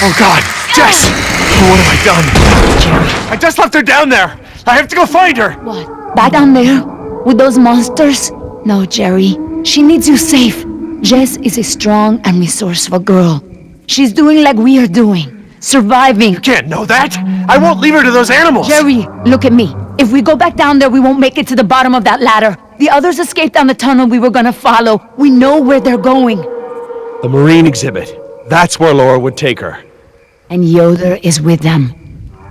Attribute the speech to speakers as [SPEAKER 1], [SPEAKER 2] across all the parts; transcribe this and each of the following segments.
[SPEAKER 1] Oh God, Jess! What have I done?
[SPEAKER 2] Jerry.
[SPEAKER 1] I just left her down there! I have to go find her!
[SPEAKER 2] What? Back down there? With those monsters? No, Jerry. She needs you safe. Jess is a strong and resourceful girl. She's doing like we are doing. Surviving.
[SPEAKER 1] You can't know that! I won't leave her to those animals!
[SPEAKER 2] Jerry, look at me. If we go back down there, we won't make it to the bottom of that ladder. The others escaped down the tunnel we were gonna follow. We know where they're going.
[SPEAKER 1] The marine exhibit. That's where Laura would take her.
[SPEAKER 2] And Yoder is with them.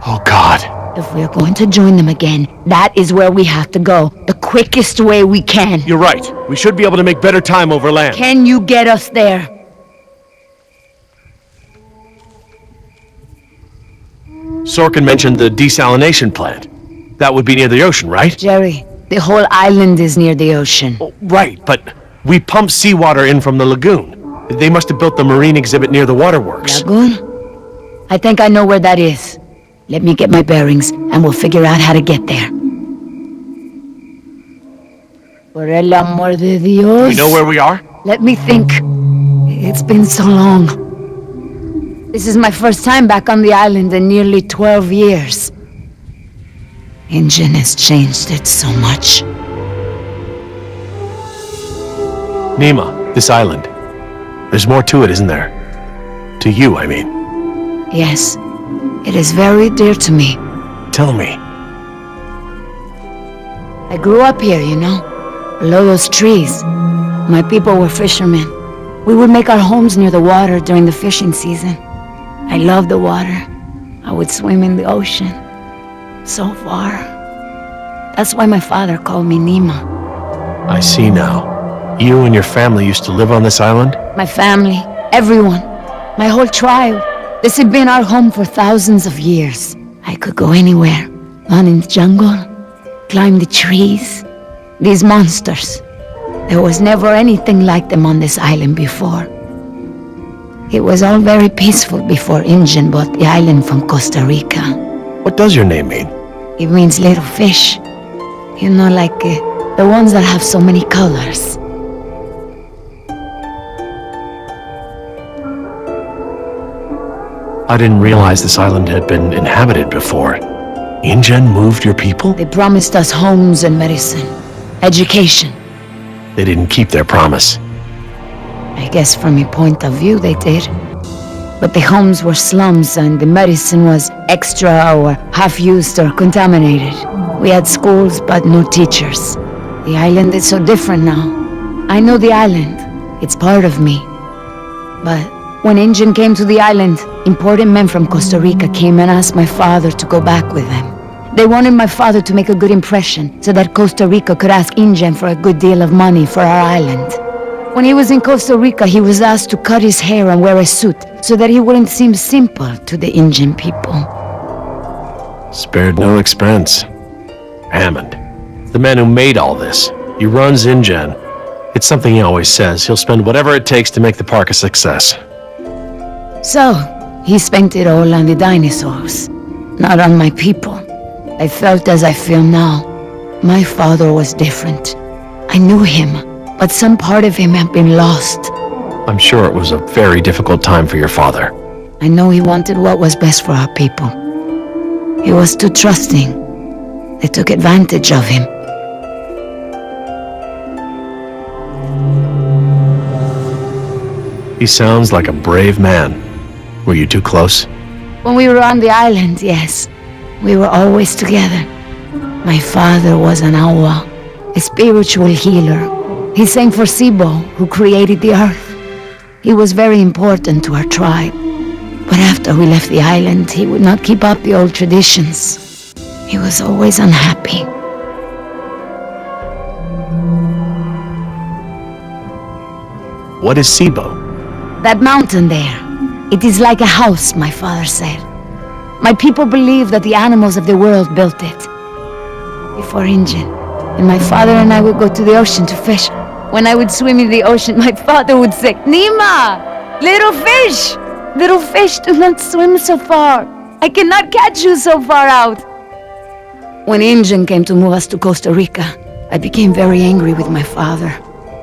[SPEAKER 1] Oh God.
[SPEAKER 2] If we're going to join them again, that is where we have to go. The quickest way we can.
[SPEAKER 1] You're right. We should be able to make better time over land.
[SPEAKER 2] Can you get us there?
[SPEAKER 1] Sorkin mentioned the desalination plant. That would be near the ocean, right?
[SPEAKER 2] Jerry, the whole island is near the ocean.
[SPEAKER 1] Oh, right, but we pump seawater in from the lagoon. They must have built the marine exhibit near the waterworks.
[SPEAKER 2] Lagoon? I think I know where that is. Let me get my bearings, and we'll figure out how to get there. Por el amor de Dios.
[SPEAKER 1] We know where we are?
[SPEAKER 2] Let me think. It's been so long. This is my first time back on the island in nearly 12 years. Ingen has changed it so much.
[SPEAKER 1] Nima, this island. There's more to it, isn't there? To you, I mean.
[SPEAKER 2] Yes, it is very dear to me.
[SPEAKER 1] Tell me.
[SPEAKER 2] I grew up here, you know, below those trees. My people were fishermen. We would make our homes near the water during the fishing season. I loved the water. I would swim in the ocean. So far. That's why my father called me Nima.
[SPEAKER 1] I see now. You and your family used to live on this island?
[SPEAKER 2] My family, everyone, my whole tribe. This had been our home for thousands of years. I could go anywhere, run in the jungle, climb the trees. These monsters. There was never anything like them on this island before. It was all very peaceful before Ingen bought the island from Costa Rica.
[SPEAKER 1] What does your name mean?
[SPEAKER 2] It means little fish. You know, like the ones that have so many colors.
[SPEAKER 1] I didn't realize this island had been inhabited before. Ingen moved your people?
[SPEAKER 2] They promised us homes and medicine, education.
[SPEAKER 1] They didn't keep their promise.
[SPEAKER 2] I guess from your point of view they did. But the homes were slums and the medicine was extra or half-used or contaminated. We had schools but no teachers. The island is so different now. I know the island. It's part of me. But when Ingen came to the island, important men from Costa Rica came and asked my father to go back with them. They wanted my father to make a good impression so that Costa Rica could ask Ingen for a good deal of money for our island. When he was in Costa Rica, he was asked to cut his hair and wear a suit so that he wouldn't seem simple to the Ingen people.
[SPEAKER 1] Spared no expense. Hammond, the man who made all this, he runs Ingen. It's something he always says. He'll spend whatever it takes to make the park a success.
[SPEAKER 2] So, he spent it all on the dinosaurs, not on my people. I felt as I feel now. My father was different. I knew him, but some part of him had been lost.
[SPEAKER 1] I'm sure it was a very difficult time for your father.
[SPEAKER 2] I know he wanted what was best for our people. He was too trusting. They took advantage of him.
[SPEAKER 1] He sounds like a brave man. Were you too close?
[SPEAKER 2] When we were on the island, yes. We were always together. My father was an awa, a spiritual healer. He sang for Sibo, who created the earth. He was very important to our tribe. But after we left the island, he would not keep up the old traditions. He was always unhappy.
[SPEAKER 1] What is Sibo?
[SPEAKER 2] That mountain there. It is like a house, my father said. My people believe that the animals of the world built it. Before Ingen. And my father and I would go to the ocean to fish. When I would swim in the ocean, my father would say, Nima! Little fish! Little fish, do not swim so far. I cannot catch you so far out. When Ingen came to move us to Costa Rica, I became very angry with my father.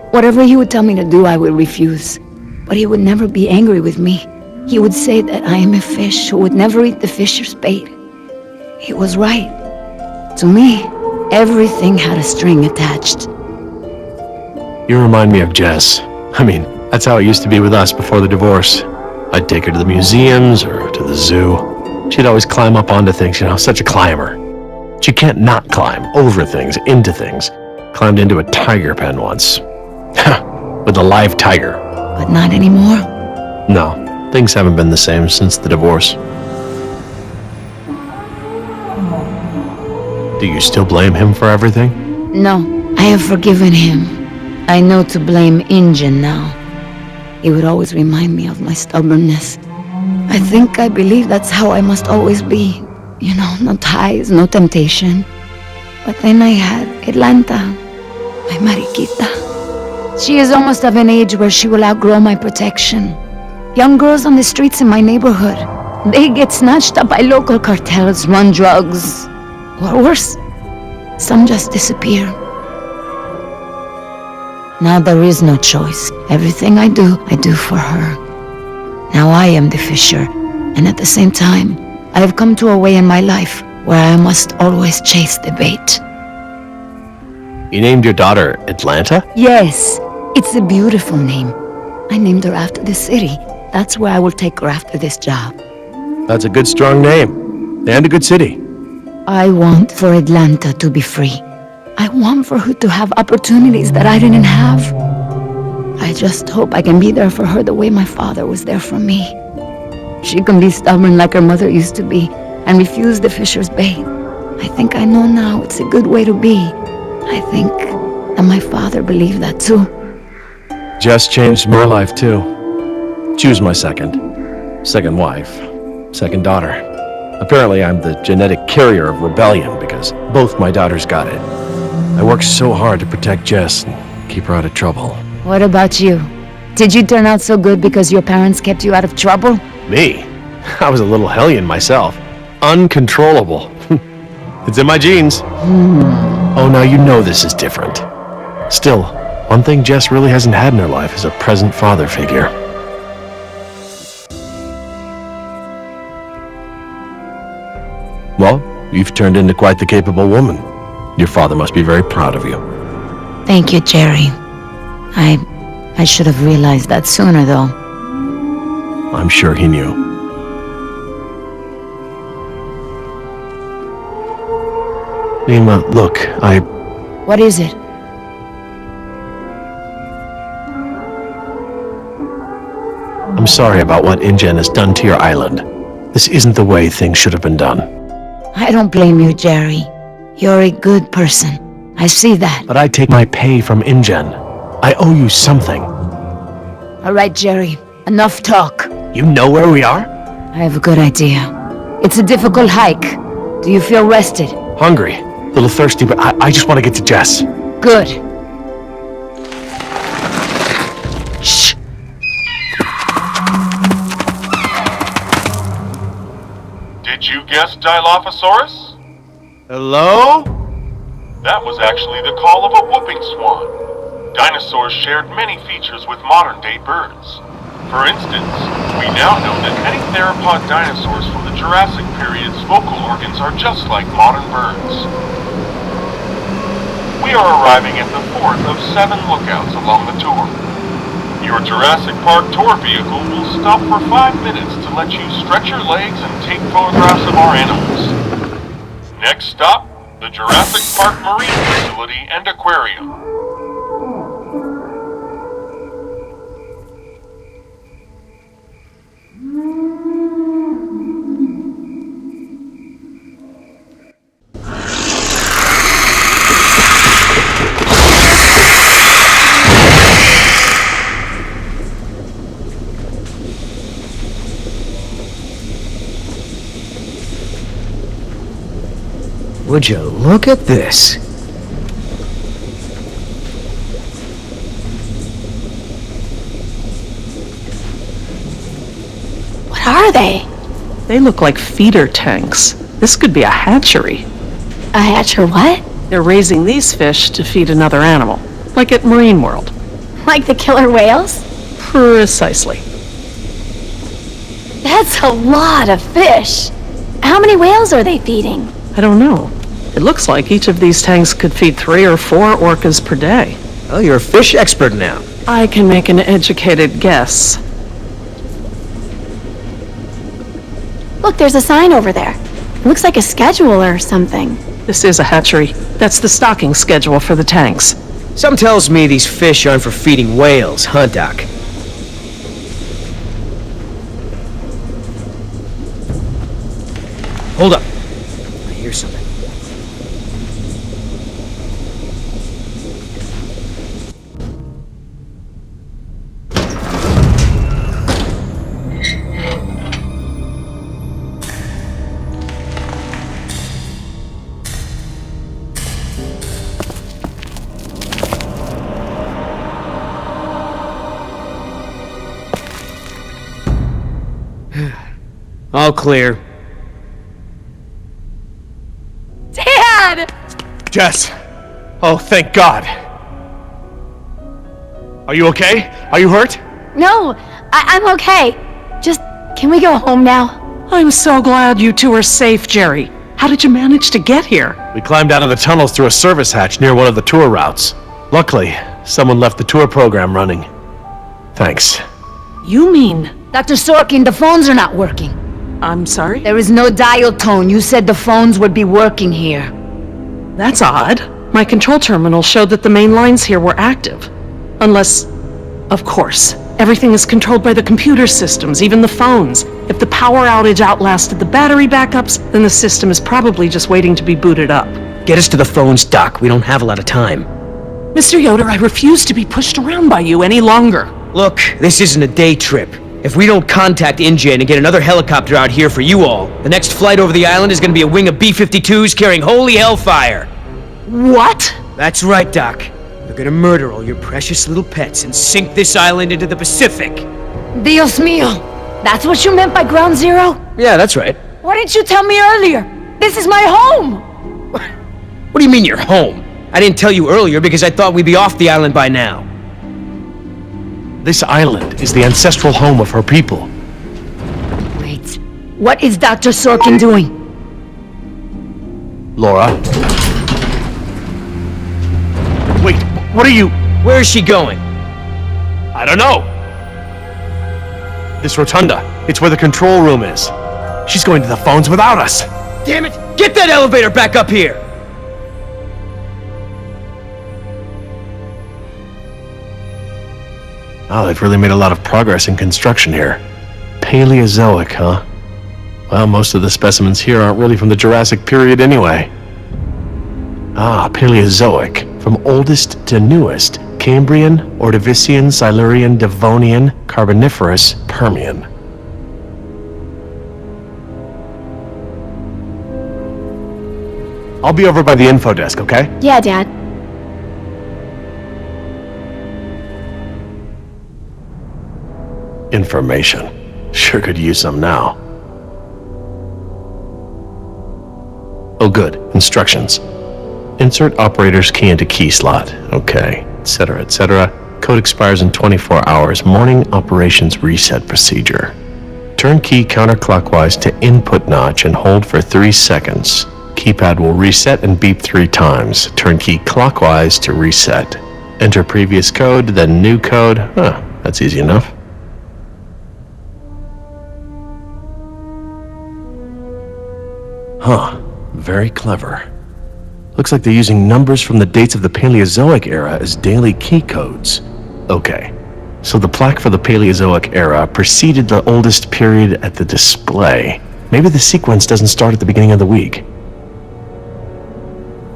[SPEAKER 2] Whatever he would tell me to do, I would refuse. But he would never be angry with me. He would say that I am a fish who would never eat the fisher's bait. He was right. To me, everything had a string attached.
[SPEAKER 1] You remind me of Jess. I mean, that's how it used to be with us before the divorce. I'd take her to the museums or to the zoo. She'd always climb up onto things, such a climber. She can't not climb over things, into things. Climbed into a tiger pen once. With a live tiger.
[SPEAKER 2] But not anymore.
[SPEAKER 1] No, things haven't been the same since the divorce. Do you still blame him for everything?
[SPEAKER 2] No, I have forgiven him. I know to blame Injun now. He would always remind me of my stubbornness. I believe that's how I must always be. No ties, no temptation. But then I had Atlanta, my mariquita. She is almost of an age where she will outgrow my protection. Young girls on the streets in my neighborhood, they get snatched up by local cartels, run drugs, or worse, some just disappear. Now there is no choice. Everything I do for her. Now I am the fisher, and at the same time, I have come to a way in my life where I must always chase the bait.
[SPEAKER 1] You named your daughter Atlanta?
[SPEAKER 2] Yes, it's a beautiful name. I named her after the city. That's where I will take her after this job.
[SPEAKER 1] That's a good, strong name. And a good city.
[SPEAKER 2] I want for Atlanta to be free. I want for her to have opportunities that I didn't have. I just hope I can be there for her the way my father was there for me. She can be stubborn like her mother used to be and refuse the fisher's bait. I think I know now it's a good way to be. I think that my father believed that too.
[SPEAKER 1] Jess changed my life too. She was my second wife, second daughter. Apparently I'm the genetic carrier of rebellion because both my daughters got it. I worked so hard to protect Jess and keep her out of trouble.
[SPEAKER 2] What about you? Did you turn out so good because your parents kept you out of trouble?
[SPEAKER 1] Me? I was a little hellion myself. Uncontrollable. It's in my genes. Oh, now you know this is different. Still, one thing Jess really hasn't had in her life is a present father figure. Well, you've turned into quite the capable woman. Your father must be very proud of you.
[SPEAKER 2] Thank you, Jerry. I should have realized that sooner, though.
[SPEAKER 1] I'm sure he knew. Nima, look,
[SPEAKER 2] What is it?
[SPEAKER 1] I'm sorry about what InGen has done to your island. This isn't the way things should have been done.
[SPEAKER 2] I don't blame you, Jerry. You're a good person. I see that.
[SPEAKER 1] But I take my pay from InGen. I owe you something.
[SPEAKER 2] All right, Jerry. Enough talk.
[SPEAKER 1] You know where we are?
[SPEAKER 2] I have a good idea. It's a difficult hike. Do you feel rested?
[SPEAKER 1] Hungry. A little thirsty, but I just want to get to Jess.
[SPEAKER 2] Good.
[SPEAKER 1] Shh.
[SPEAKER 3] Did you guess Dilophosaurus?
[SPEAKER 1] Hello?
[SPEAKER 3] That was actually the call of a whooping swan. Dinosaurs shared many features with modern-day birds. For instance, we now know that many theropod dinosaurs from the Jurassic period's vocal organs are just like modern birds. We are arriving at the fourth of 7 lookouts along the tour. Your Jurassic Park tour vehicle will stop for 5 minutes to let you stretch your legs and take photographs of our animals. Next stop, the Jurassic Park Marine Facility and Aquarium.
[SPEAKER 4] Would you look at this?
[SPEAKER 2] What are they?
[SPEAKER 5] They look like feeder tanks. This could be a hatchery.
[SPEAKER 2] A hatcher what?
[SPEAKER 5] They're raising these fish to feed another animal, like at Marine World.
[SPEAKER 2] Like the killer whales?
[SPEAKER 5] Precisely.
[SPEAKER 6] That's a lot of fish. How many whales are they feeding?
[SPEAKER 5] I don't know. It looks like each of these tanks could feed 3 or 4 orcas per day.
[SPEAKER 4] Oh, you're a fish expert now.
[SPEAKER 5] I can make an educated guess.
[SPEAKER 6] Look, there's a sign over there. It looks like a schedule or something.
[SPEAKER 5] This is a hatchery. That's the stocking schedule for the tanks.
[SPEAKER 4] Some tells me these fish aren't for feeding whales, huh, Doc? Hold up. I hear something. All clear.
[SPEAKER 6] Dad!
[SPEAKER 1] Jess! Oh, thank God! Are you okay? Are you hurt?
[SPEAKER 6] No, I'm okay. Just, can we go home now?
[SPEAKER 5] I'm so glad you two are safe, Jerry. How did you manage to get here?
[SPEAKER 1] We climbed out of the tunnels through a service hatch near one of the tour routes. Luckily, someone left the tour program running. Thanks.
[SPEAKER 5] You mean...
[SPEAKER 2] Dr. Sorkin, the phones are not working.
[SPEAKER 5] I'm sorry?
[SPEAKER 2] There is no dial tone. You said the phones would be working here.
[SPEAKER 5] That's odd. My control terminal showed that the main lines here were active. Unless... Of course. Everything is controlled by the computer systems, even the phones. If the power outage outlasted the battery backups, then the system is probably just waiting to be booted up.
[SPEAKER 4] Get us to the phones, Doc. We don't have a lot of time.
[SPEAKER 5] Mr. Yoder, I refuse to be pushed around by you any longer.
[SPEAKER 4] Look, this isn't a day trip. If we don't contact InGen and get another helicopter out here for you all, the next flight over the island is gonna be a wing of B-52s carrying holy hellfire.
[SPEAKER 5] What?
[SPEAKER 4] That's right, Doc. They're gonna murder all your precious little pets and sink this island into the Pacific.
[SPEAKER 2] Dios mío! That's what you meant by ground zero?
[SPEAKER 4] Yeah, that's right.
[SPEAKER 2] Why didn't you tell me earlier? This is my home!
[SPEAKER 4] What do you mean you're home? I didn't tell you earlier because I thought we'd be off the island by now.
[SPEAKER 1] This island is the ancestral home of her people.
[SPEAKER 2] Wait, what is Dr. Sorkin doing?
[SPEAKER 1] Laura? Wait, what are you...
[SPEAKER 4] Where is she going?
[SPEAKER 1] I don't know. This rotunda. It's where the control room is. She's going to the phones without us.
[SPEAKER 4] Damn it! Get that elevator back up here!
[SPEAKER 1] Oh, they've really made a lot of progress in construction here. Paleozoic, huh? Well, most of the specimens here aren't really from the Jurassic period anyway. Ah, Paleozoic. From oldest to newest. Cambrian, Ordovician, Silurian, Devonian, Carboniferous, Permian. I'll be over by the info desk, okay?
[SPEAKER 6] Yeah, Dad.
[SPEAKER 1] Information. Sure could use some now. Oh good, instructions. Insert operator's key into key slot. Okay, etc., etc. Code expires in 24 hours. Morning operations reset procedure. Turn key counterclockwise to input notch and hold for 3 seconds. Keypad will reset and beep 3 times. Turn key clockwise to reset. Enter previous code, then new code. Huh, that's easy enough. Huh, very clever. Looks like they're using numbers from the dates of the Paleozoic era as daily key codes. Okay, so the plaque for the Paleozoic era preceded the oldest period at the display. Maybe the sequence doesn't start at the beginning of the week.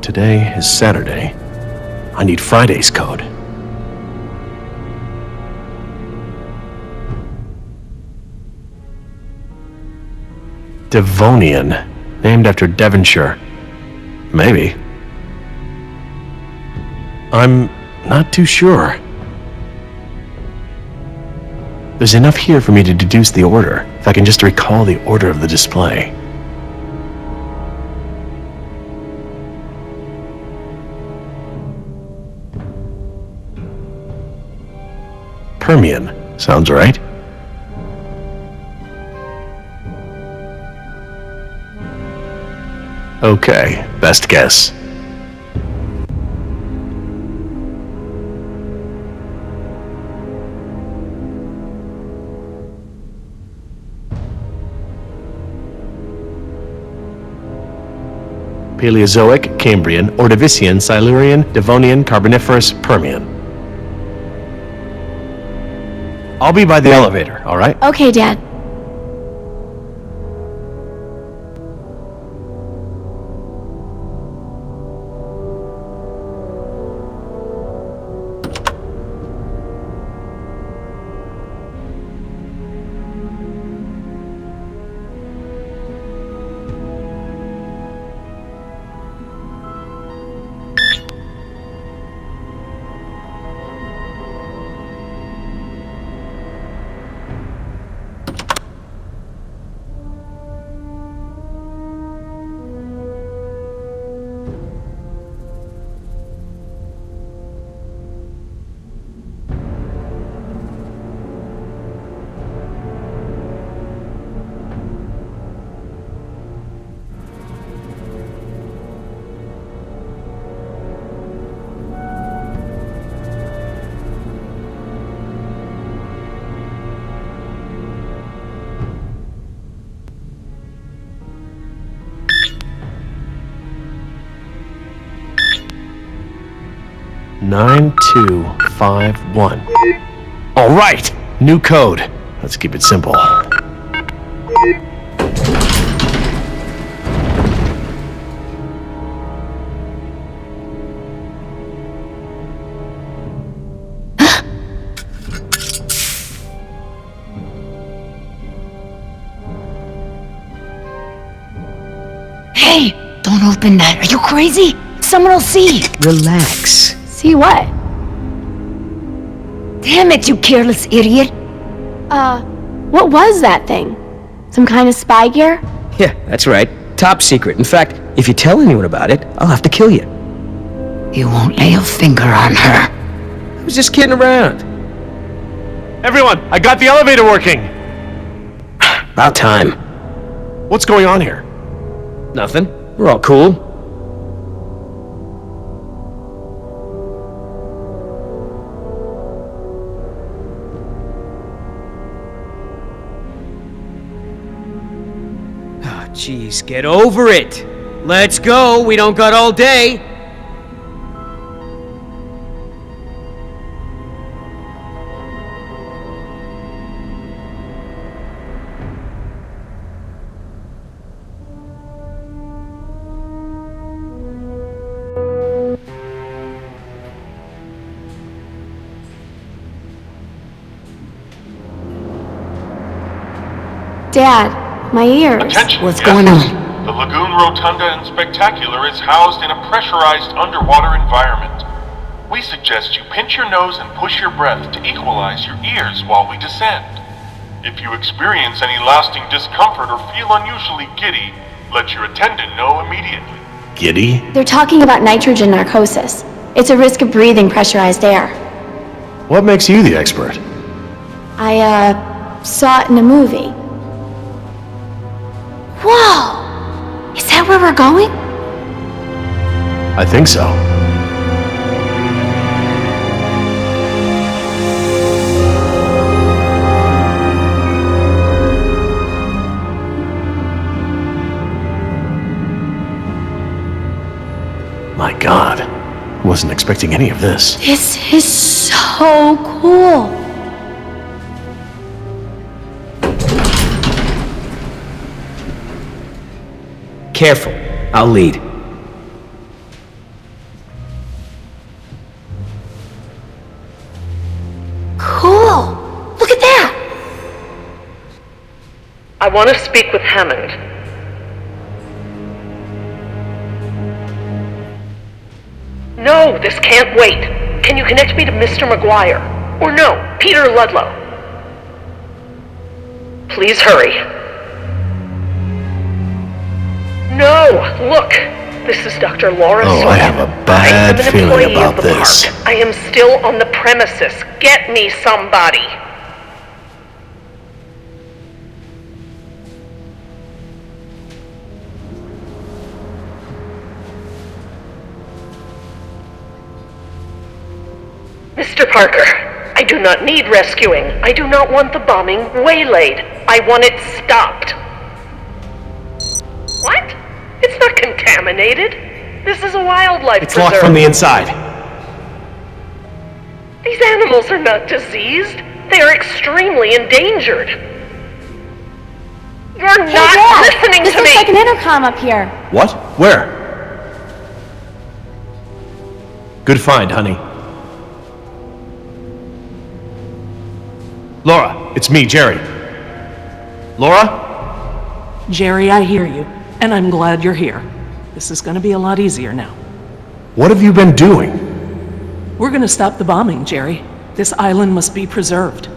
[SPEAKER 1] Today is Saturday. I need Friday's code. Devonian, named after Devonshire. Maybe. I'm not too sure. There's enough here for me to deduce the order, if I can just recall the order of the display. Permian, sounds right. Okay, best guess. Paleozoic, Cambrian, Ordovician, Silurian, Devonian, Carboniferous, Permian. I'll be by the elevator, all right?
[SPEAKER 6] Okay, Dad.
[SPEAKER 1] Nine, 2, 5, 1. All right, new code. Let's keep it simple.
[SPEAKER 2] Hey, don't open that. Are you crazy? Someone will see.
[SPEAKER 4] Relax.
[SPEAKER 6] See what?
[SPEAKER 2] Damn it, you careless idiot.
[SPEAKER 6] What was that thing? Some kind of spy gear?
[SPEAKER 4] Yeah, that's right. Top secret. In fact, if you tell anyone about it, I'll have to kill you.
[SPEAKER 2] You won't lay a finger on her.
[SPEAKER 4] I was just kidding around.
[SPEAKER 1] Everyone, I got the elevator working.
[SPEAKER 4] About time.
[SPEAKER 1] What's going on here?
[SPEAKER 4] Nothing. We're all cool. Jeez, get over it! Let's go, we don't got all day!
[SPEAKER 6] Dad, my ears.
[SPEAKER 3] Attention,
[SPEAKER 2] What's
[SPEAKER 3] guests.
[SPEAKER 2] going on?
[SPEAKER 3] The Lagoon Rotunda and Spectacular is housed in a pressurized underwater environment. We suggest you pinch your nose and push your breath to equalize your ears while we descend. If you experience any lasting discomfort or feel unusually giddy, let your attendant know immediately.
[SPEAKER 1] Giddy?
[SPEAKER 6] They're talking about nitrogen narcosis. It's a risk of breathing pressurized air.
[SPEAKER 1] What makes you the expert?
[SPEAKER 6] I, saw it in a movie. Whoa! Is that where we're going?
[SPEAKER 1] I think so. My God, wasn't expecting any of this.
[SPEAKER 6] This is so cool.
[SPEAKER 4] Careful, I'll lead.
[SPEAKER 6] Cool. Look at that.
[SPEAKER 5] I want to speak with Hammond. No, this can't wait. Can you connect me to Mr. McGuire? Or no, Peter Ludlow? Please hurry. No, look. This is Dr. Laura
[SPEAKER 1] Oh,
[SPEAKER 5] Sawyer.
[SPEAKER 1] I have a bad
[SPEAKER 5] I am an
[SPEAKER 1] feeling
[SPEAKER 5] employee
[SPEAKER 1] about
[SPEAKER 5] of the
[SPEAKER 1] this.
[SPEAKER 5] park. I am still on the premises. Get me somebody.
[SPEAKER 7] Mr. Parker, I do not need rescuing. I do not want the bombing waylaid. I want it stopped. What? It's not contaminated. This is a wildlife
[SPEAKER 1] It's
[SPEAKER 7] preserve.
[SPEAKER 1] locked from the inside.
[SPEAKER 7] These animals are not diseased. They are extremely endangered. You're not listening
[SPEAKER 6] This
[SPEAKER 7] to
[SPEAKER 6] looks
[SPEAKER 7] me!
[SPEAKER 6] like an intercom up here.
[SPEAKER 1] What? Where? Good find, honey. Laura, it's me, Jerry. Laura?
[SPEAKER 5] Jerry, I hear you, and I'm glad you're here. This is gonna be a lot easier now.
[SPEAKER 1] What have you been doing?
[SPEAKER 5] We're gonna stop the bombing, Jerry. This island must be preserved.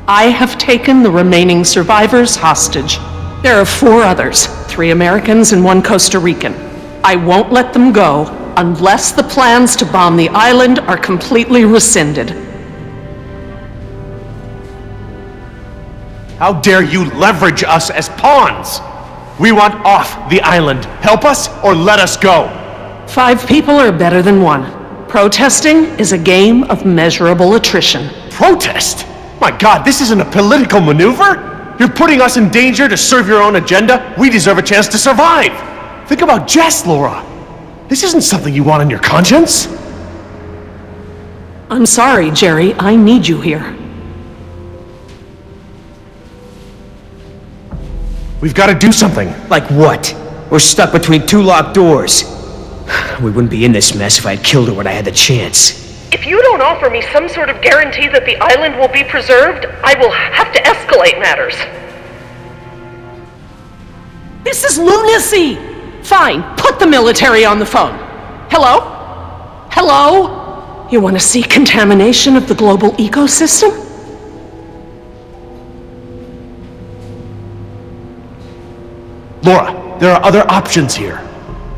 [SPEAKER 5] I have taken the remaining survivors hostage. There are 4 others, 3 Americans and 1 Costa Rican. I won't let them go unless the plans to bomb the island are completely rescinded.
[SPEAKER 1] How dare you leverage us as pawns? We want off the island. Help us or let us go.
[SPEAKER 5] 5 people are better than 1. Protesting is a game of measurable attrition.
[SPEAKER 1] Protest? My God, this isn't a political maneuver? You're putting us in danger to serve your own agenda? We deserve a chance to survive. Think about Jess, Laura. This isn't something you want on your conscience.
[SPEAKER 5] I'm sorry, Jerry. I need you here.
[SPEAKER 1] We've got to do something.
[SPEAKER 4] Like what? We're stuck between 2 locked doors. We wouldn't be in this mess if I had killed her when I had the chance.
[SPEAKER 7] If you don't offer me some sort of guarantee that the island will be preserved, I will have to escalate matters.
[SPEAKER 5] This is lunacy! Fine, put the military on the phone. Hello? Hello? You want to see contamination of the global ecosystem?
[SPEAKER 1] Laura, there are other options here.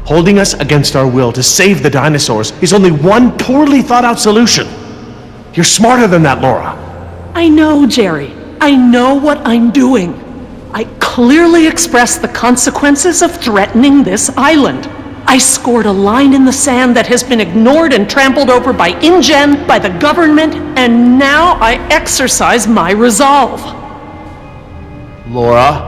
[SPEAKER 1] Holding us against our will to save the dinosaurs is only one poorly thought out solution. You're smarter than that, Laura.
[SPEAKER 5] I know, Jerry. I know what I'm doing. I clearly expressed the consequences of threatening this island. I scored a line in the sand that has been ignored and trampled over by InGen, by the government, and now I exercise my resolve.
[SPEAKER 1] Laura?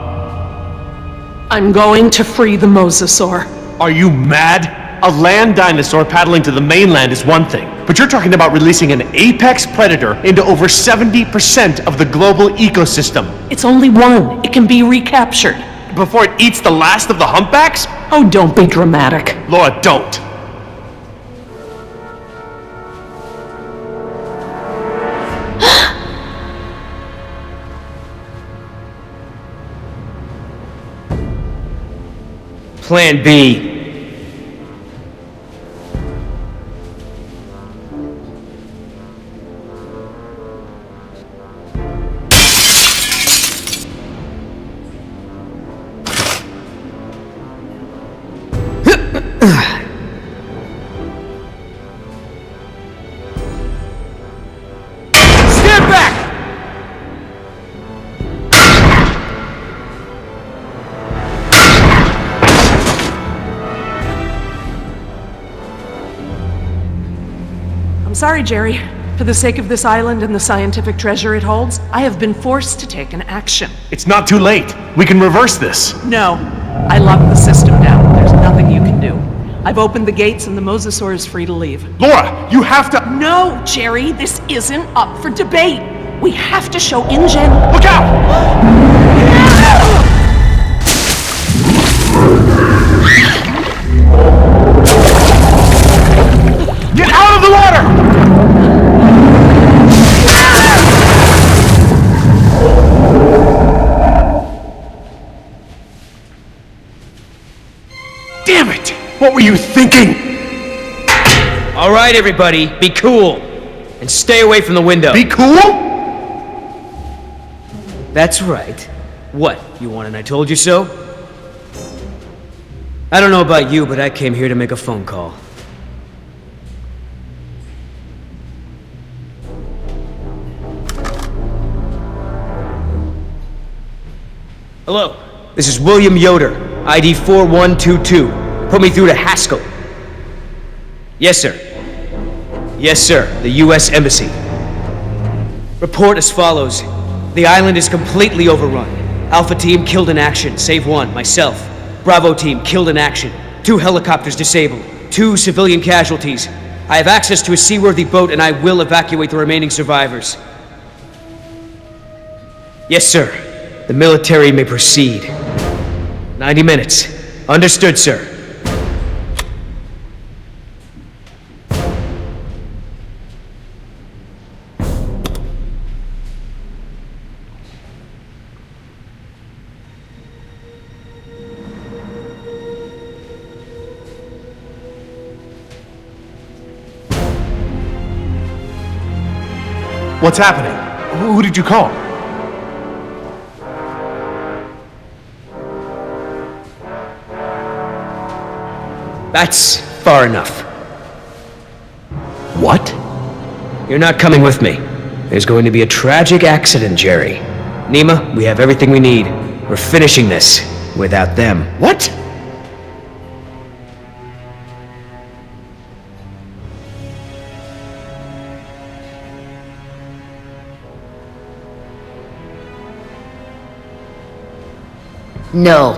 [SPEAKER 5] I'm going to free the Mosasaur.
[SPEAKER 1] Are you mad? A land dinosaur paddling to the mainland is one thing, but you're talking about releasing an apex predator into over 70% of the global ecosystem.
[SPEAKER 5] It's only one. It can be recaptured.
[SPEAKER 1] Before it eats the last of the humpbacks?
[SPEAKER 5] Oh, don't be dramatic.
[SPEAKER 1] Laura, don't.
[SPEAKER 4] Plan B. Stand back!
[SPEAKER 5] I'm sorry, Jerry. For the sake of this island and the scientific treasure it holds, I have been forced to take an action.
[SPEAKER 1] It's not too late. We can reverse this.
[SPEAKER 5] No, I locked the system down. There's nothing you can do. I've opened the gates and the Mosasaur is free to leave.
[SPEAKER 1] Laura, you have to...
[SPEAKER 5] No, Jerry, this isn't up for debate. We have to show InGen.
[SPEAKER 1] Look out! Get out of the water! Damn it! What were you thinking?
[SPEAKER 4] All right, everybody, be cool. And stay away from the window.
[SPEAKER 1] Be cool?
[SPEAKER 4] That's right. What, you want an I told you so? I don't know about you, but I came here to make a phone call. Hello. This is William Yoder, ID 4122. Put me through to Haskell. Yes, sir. Yes, sir. The U.S. Embassy. Report as follows. The island is completely overrun. Alpha team killed in action, save one, myself. Bravo team killed in action. 2 helicopters disabled. 2 civilian casualties. I have access to a seaworthy boat and I will evacuate the remaining survivors. Yes, sir. The military may proceed. 90 minutes. Understood, sir.
[SPEAKER 8] What's happening? Who did you call?
[SPEAKER 4] That's far enough.
[SPEAKER 1] What?
[SPEAKER 4] You're not coming with me. There's going to be a tragic accident, Jerry. Nima, we have everything we need. We're finishing this without them.
[SPEAKER 8] What?
[SPEAKER 2] No.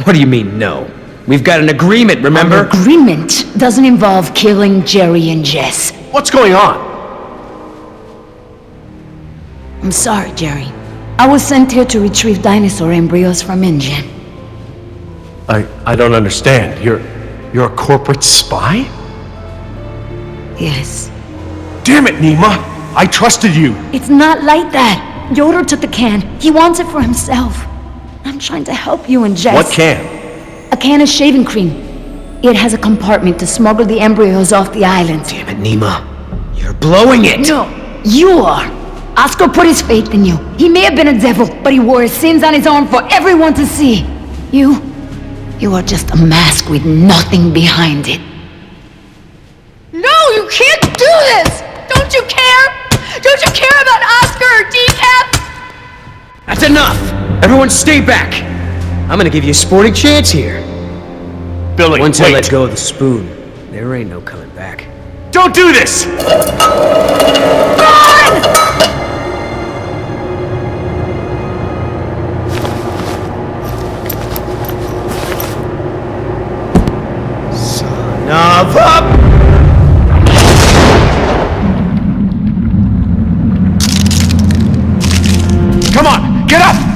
[SPEAKER 4] What do you mean, no? We've got an agreement, remember?
[SPEAKER 2] An agreement doesn't involve killing Jerry and Jess.
[SPEAKER 8] What's going on?
[SPEAKER 2] I'm sorry, Jerry. I was sent here to retrieve dinosaur embryos from InGen.
[SPEAKER 8] I don't understand. You're a corporate spy?
[SPEAKER 2] Yes.
[SPEAKER 8] Damn it, Nima! I trusted you!
[SPEAKER 2] It's not like that. Yoder took the can. He wants it for himself. I'm trying to help you and Jess.
[SPEAKER 8] What can?
[SPEAKER 2] A can of shaving cream. It has a compartment to smuggle the embryos off the island.
[SPEAKER 4] Damn it, Nima. You're blowing it!
[SPEAKER 2] No, you are. Oscar put his faith in you. He may have been a devil, but he wore his sins on his arm for everyone to see. You are just a mask with nothing behind it.
[SPEAKER 6] No, you can't do this! Don't you care? Don't you care about Oscar or Decaf?
[SPEAKER 4] That's enough! Everyone stay back! I'm gonna give you a sporting chance here.
[SPEAKER 8] Billy,
[SPEAKER 4] Once
[SPEAKER 8] wait.
[SPEAKER 4] I let go of the spoon, there ain't no coming back.
[SPEAKER 8] Don't do this!
[SPEAKER 4] Son of a...
[SPEAKER 8] Come on, get up!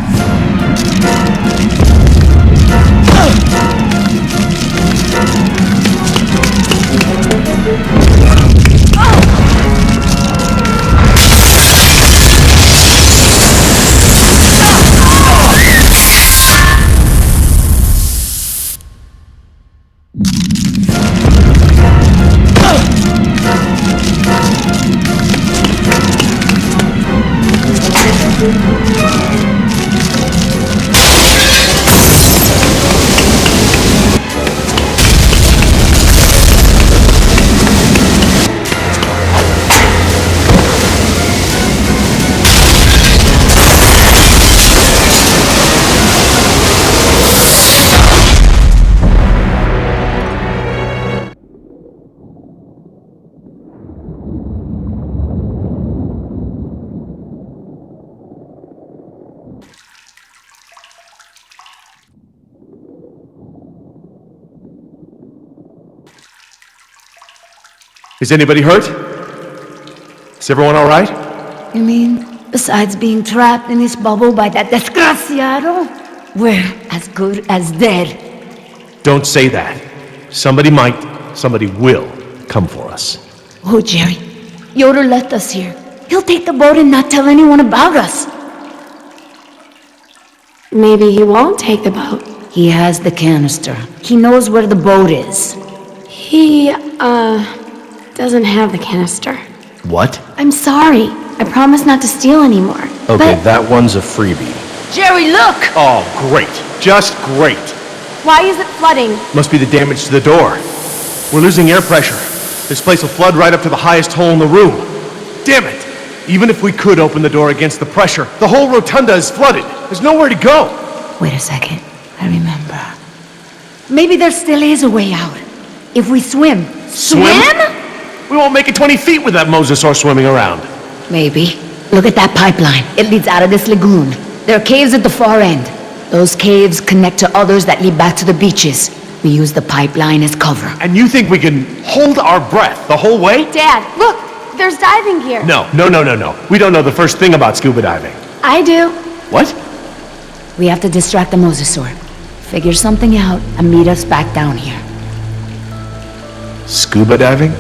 [SPEAKER 8] Is anybody hurt? Is everyone all right?
[SPEAKER 2] You mean, besides being trapped in this bubble by that desgraciado, we're as good as dead.
[SPEAKER 8] Don't say that. Somebody might, somebody will come for us.
[SPEAKER 2] Oh, Jerry, Yoder left us here. He'll take the boat and not tell anyone about us.
[SPEAKER 6] Maybe he won't take the boat.
[SPEAKER 2] He has the canister. He knows where the boat is.
[SPEAKER 6] He, doesn't have the canister.
[SPEAKER 8] What?
[SPEAKER 6] I'm sorry. I promise not to steal anymore.
[SPEAKER 8] Okay,
[SPEAKER 6] But
[SPEAKER 8] that one's a freebie.
[SPEAKER 2] Jerry, look!
[SPEAKER 8] Oh, great. Just great.
[SPEAKER 6] why is it flooding?
[SPEAKER 8] Must be the damage to the door. We're losing air pressure. This place will flood right up to the highest hole in the room. Damn it! Even if we could open the door against the pressure, the whole rotunda is flooded. There's nowhere to go.
[SPEAKER 2] Wait a second. I remember. Maybe there still is a way out. If we swim.
[SPEAKER 8] Swim? We won't make it 20 feet with that Mosasaur swimming around.
[SPEAKER 2] Maybe. Look at that pipeline. It leads out of this lagoon. There are caves at the far end. Those caves connect to others that lead back to the beaches. We use the pipeline as cover.
[SPEAKER 8] And you think we can hold our breath the whole way?
[SPEAKER 6] Dad, look! There's diving gear.
[SPEAKER 8] No. We don't know the first thing about scuba diving.
[SPEAKER 6] I do.
[SPEAKER 8] What?
[SPEAKER 2] We have to distract the Mosasaur. Figure something out and meet us back down here.
[SPEAKER 8] Scuba diving?